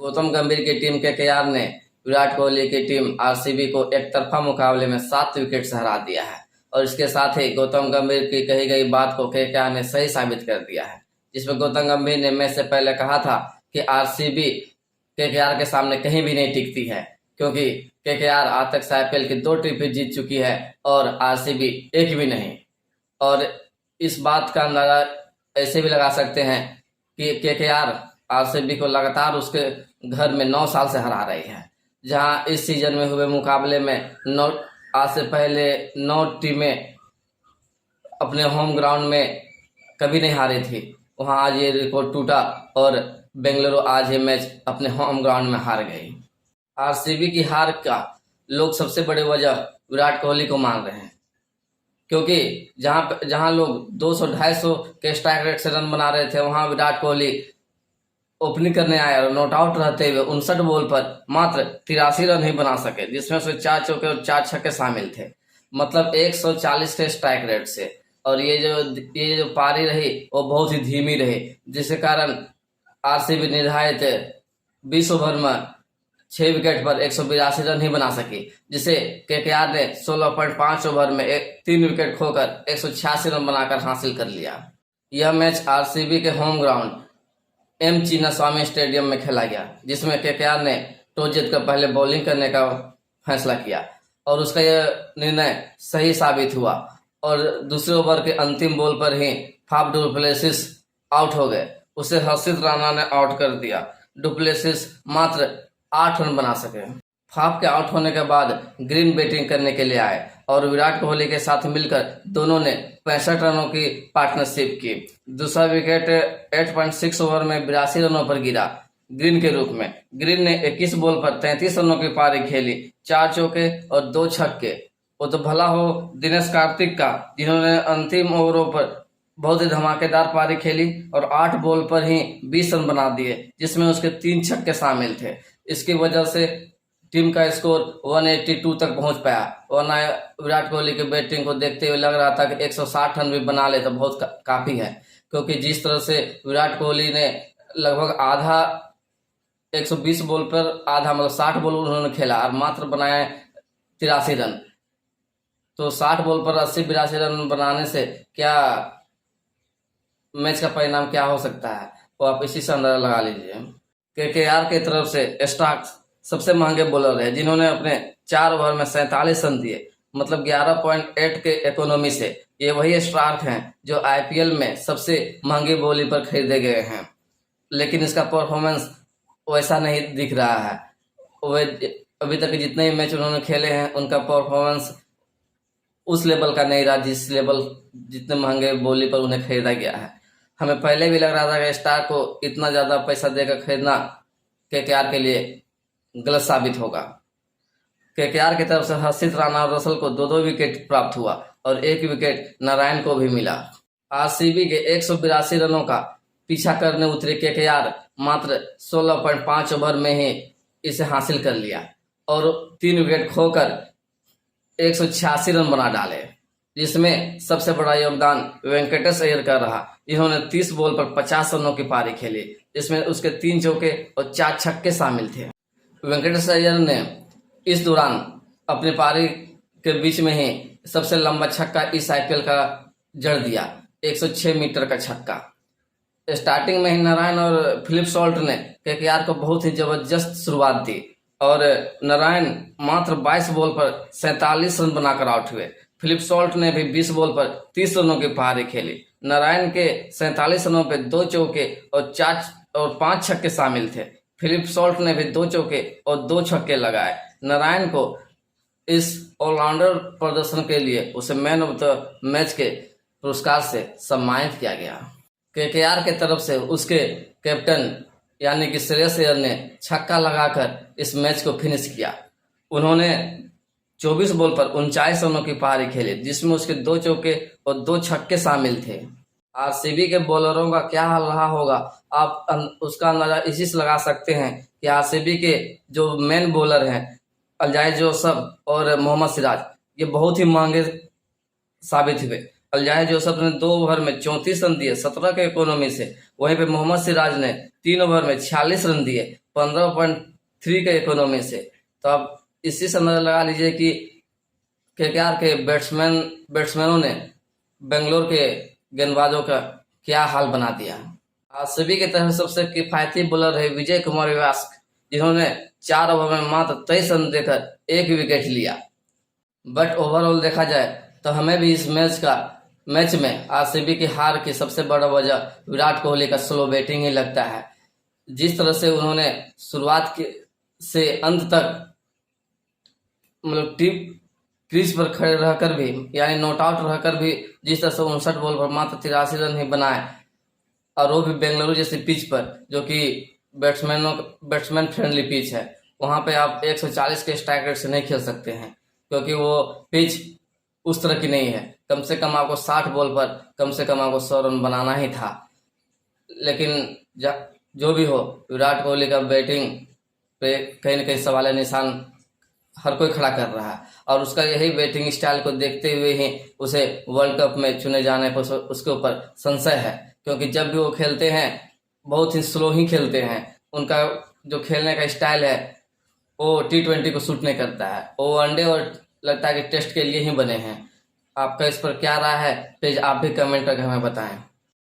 गौतम गंभीर की team KKR ने विराट कोहली की टीम आरसीबी को एक तरफा मुकाबले में 7 विकेट से हरा दिया है और इसके साथ ही गौतम गंभीर की कही गई बात को केकेआर ने सही साबित कर दिया है, जिसमें गौतम गंभीर ने मैच से पहले कहा था कि आरसीबी केकेआर के सामने कहीं भी नहीं टिकती है, क्योंकि केकेआर आज तक आईपीएल की 2 ट्रॉफी जीत चुकी है और आरसीबी एक भी नहीं। और इस बात का अंदाजा ऐसे भी लगा सकते हैं कि केकेआर आरसीबी को लगातार उसके घर में 9 साल से हरा रही है, जहां इस सीजन में हुए मुकाबले में आज से पहले 9 टीमें अपने होम ग्राउंड में कभी नहीं हारी थी। वहां आज ये रिकॉर्ड टूटा और बेंगलुरु आज ये मैच अपने होम ग्राउंड में हार गई। आरसीबी की हार का लोग सबसे बड़ी वजह विराट कोहली को मान रहे हैं, क्योंकि जहां लोग 200-250 के स्ट्राइक रेट से रन बना रहे थे, वहां विराट कोहली ओपनिंग करने आए और नॉट आउट रहते हुए 59 बॉल पर मात्र 83 रन ही बना सके, जिसमें से 4 चौके और 4 छक्के शामिल थे, मतलब 140 के स्ट्राइक रेट से। और ये जो पारी रही वो बहुत ही धीमी रही, जिसके कारण आरसीबी निर्धारित 20 ओवर में 6 विकेट पर 182 रन ही बना सकी, जिसे केकेआर ने 16.5 ओवर में 3 विकेट खोकर 186 रन बनाकर हासिल कर लिया। यह मैच आरसीबी के home ground M Chinnaswamy stadium में खेला गया, जिसमें केकेआर ने टॉस जीतकर पहले बॉलिंग करने का फैसला किया और उसका यह निर्णय सही साबित हुआ और दूसरे ओवर के अंतिम बॉल पर ही फाफ डु प्लेसिस आउट हो गए। उसे हर्षित राणा ने आउट कर दिया। डु प्लेसिस मात्र 8 रन बना सके। फाफ के आउट होने के बाद ग्रीन बैटिंग करने के लिए आए और विराट कोहली के साथ मिलकर दोनों ने 65 रनों की पार्टनरशिप की। दूसरा विकेट 8.6 ओवर में 82 रनों पर गिरा ग्रीन के रूप में। ग्रीन ने 21 बॉल पर 33 रनों की पारी खेली, 4 चौके और 2 छक्के। वो तो भला हो दिनेश कार्तिक का, जिन्होंने अंतिम ओवरों पर बहुत ही धमाकेदार पारी खेली और 8 बॉल पर ही 20 रन बना दिए, जिसमें उसके 3 छक्के शामिल थे। इसकी वजह से टीम का स्कोर 182 तक पहुंच पाया, वरना विराट कोहली की बैटिंग को देखते हुए लग रहा था कि 160 रन भी बना ले तो बहुत काफी है, क्योंकि जिस तरह से विराट कोहली ने लगभग आधा 120 बॉल पर आधा मतलब 60 बॉल उन्होंने खेला और मात्र बनाए 83 रन। तो 60 बॉल पर 80-82 रन बनाने से क्या मैच का परिणाम क्या हो सकता है, वो आप इसी से अंदाजा लगा लीजिए। केकेआर की तरफ से स्टार्क्स सबसे महंगे बॉलर है, जिन्होंने अपने 4 ओवर में 47 रन दिए, मतलब 11.8 के इकोनॉमी से। ये वही स्टार्क हैं जो आईपीएल में सबसे महंगी बोली पर खरीदे गए हैं, लेकिन इसका परफॉर्मेंस वैसा नहीं दिख रहा है। अभी तक जितने ही मैच उन्होंने खेले हैं उनका परफॉर्मेंस उस लेवल का नहीं रहा जितने महंगे बोली पर उन्हें खरीदा गया है। हमें पहले भी लग रहा था कि स्टार को इतना ज्यादा पैसा देकर खरीदना केकेआर के लिए गलत साबित होगा। केकेआर की तरफ से हर्षित राणा और रसल को 2-2 विकेट प्राप्त हुआ और 1 विकेट नारायण को भी मिला। आरसीबी के 182 रनों का पीछा करने उतरे केकेआर मात्र 16.5 ओवर में ही इसे हासिल कर लिया और 3 विकेट खोकर 186 रन बना डाले, जिसमें सबसे बड़ा योगदान वेंकटेश अय्यर का रहा। इन्होंने 30 बॉल पर 50 रनों की पारी खेली, जिसमें उसके 3 चौके और 4 छक्के शामिल थे। वेंकटेश अय्यर ने इस दौरान अपनी पारी के बीच में ही सबसे लंबा छक्का इस आईपीएल का जड़ दिया, 106 मीटर का छक्का। स्टार्टिंग में ही नारायण और फिलिप सॉल्ट ने केकेआर को बहुत ही जबरदस्त शुरुआत दी और नारायण मात्र 22 बॉल पर 47 रन बनाकर आउट हुए। फिलिप सॉल्ट ने भी 20 बॉल पर 30 रनों की पारी खेली। नारायण के 47 रनों पर 2 चौके और 5 छक्के शामिल थे। फिलिप सॉल्ट ने भी 2 चौके और 2 छक्के लगाए। नारायण को इस ऑलराउंडर प्रदर्शन के लिए उसे मैन ऑफ द मैच के पुरस्कार से सम्मानित किया गया। केकेआर की तरफ से उसके कैप्टन यानी कि श्रेयस अय्यर ने छक्का लगाकर इस मैच को फिनिश किया। उन्होंने 24 बॉल पर 39 रनों की पारी खेली, जिसमें उसके 2 चौके और 2 छक्के शामिल थे। आरसीबी के बॉलरों का क्या हाल रहा होगा, आप उसका अंदाजा इसी से लगा सकते हैं कि आरसीबी के जो मेन बॉलर हैं अल्जाई जोसफ और मोहम्मद सिराज, ये बहुत ही महंगे साबित हुए। अल्जाई जोसफ ने 2 ओवर में 34 रन दिए 17 के इकोनॉमी से, वहीं पे मोहम्मद सिराज ने 3 ओवर में 46 रन दिए 15.3 के इकोनॉमी से। तो अब इसी से अंदाजा लगा लीजिए कि केकेआर के बैट्समैनों ने बेंगलोर के गेंदबाजों का क्या हाल बना दिया। आरसीबी की तरफ सबसे किफायती बॉलर है विजय कुमार व्यास, जिन्होंने 4 ओवर में मात्र 23 रन देकर 1 विकेट लिया। बट ओवरऑल देखा जाए तो हमें भी इस मैच में आरसीबी की हार की सबसे बड़ा वजह विराट कोहली का स्लो बैटिंग ही लगता है। जिस तरह से उन्होंने शुरुआत से अंत तक मतलब टीम क्रीज पर खड़े रहकर भी यानी नॉट आउट रहकर भी जिस तरह से 59 बॉल पर मात्र 83 रन ही बनाए, और वो भी बेंगलुरु जैसी पिच पर जो कि बैट्समैन फ्रेंडली पिच है, वहां पे आप 140 के स्ट्राइक रेट से नहीं खेल सकते हैं, क्योंकि वो पिच उस तरह की नहीं है। कम से कम आपको 60 बॉल पर कम से कम आपको 100 रन बनाना ही था। लेकिन जो भी हो, विराट कोहली का बैटिंग पे कहीं न कहीं सवाल निशान हर कोई खड़ा कर रहा है, और उसका यही बैटिंग स्टाइल को देखते हुए ही उसे वर्ल्ड कप में चुने जाने पर उसके ऊपर संशय है। क्योंकि जब भी वो खेलते हैं बहुत ही स्लो ही खेलते हैं। उनका जो खेलने का स्टाइल है वो T20 को सूट नहीं करता है, वो वनडे और लगता है कि टेस्ट के लिए ही बने हैं। आपका इस पर क्या राय है, प्लीज आप भी कमेंट करके हमें बताएं।